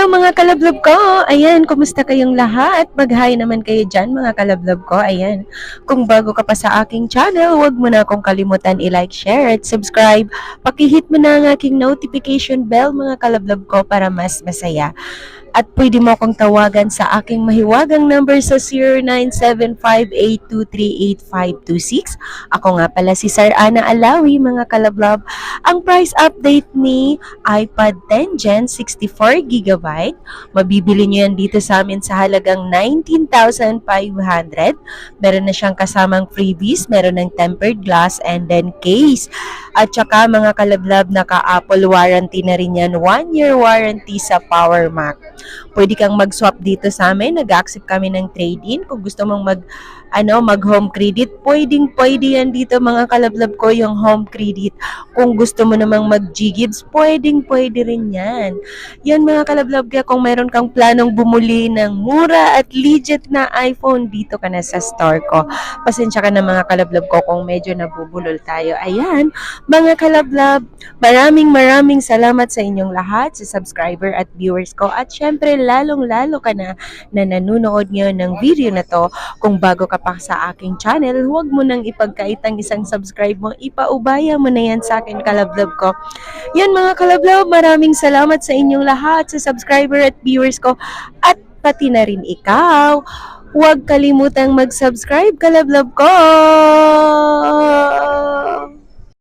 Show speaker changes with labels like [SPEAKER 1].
[SPEAKER 1] Hello mga kalablog ko! Ayan, kumusta kayong lahat? Mag-hi naman kayo dyan mga kalablog ko. Ayan, kung bago ka pa sa aking channel, huwag mo na akong kalimutan i-like, share, at subscribe. Pakihit mo na ang aking notification bell mga kalablog ko para mas masaya. At pwede mo akong tawagan sa aking mahiwagang number sa 0975-823-8526. Ako nga pala si Sir Ana Alawi, mga kalablab. Ang price update ni iPad 10 Gen 64GB, mabibili nyo yan dito sa amin sa halagang 19,500. Meron na siyang kasamang freebies, meron ng tempered glass and then case. At saka mga kalablab, naka-Apple warranty na rin yan, 1-year warranty sa Power Mac. Pwede kang mag-swap dito sa amin. Nag-accept kami ng trade-in. Kung gusto mong mag-home credit, pwede yan dito mga kalablab ko, yung home credit. Kung gusto mo namang mag-G-Gives, pwede rin yan. Yan mga kalablab, kaya kung meron kang planong bumuli ng mura at legit na iPhone, dito ka na sa store ko. Pasensya ka na mga kalablab ko kung medyo nabubulol tayo. Ayan, mga kalablab, maraming salamat sa inyong lahat, sa subscriber at viewers ko. At syempre, lalong-lalo ka na nanonood ngayon ng video na to. Kung bago ka pa sa aking channel, huwag mo nang ipagkait ang isang subscribe mo. Ipaubaya mo na yan sa akin, kalablab ko. Yan mga kalablab, maraming salamat sa inyong lahat, sa subscriber at viewers ko. At pati na rin ikaw. Huwag kalimutang mag-subscribe, kalablab ko!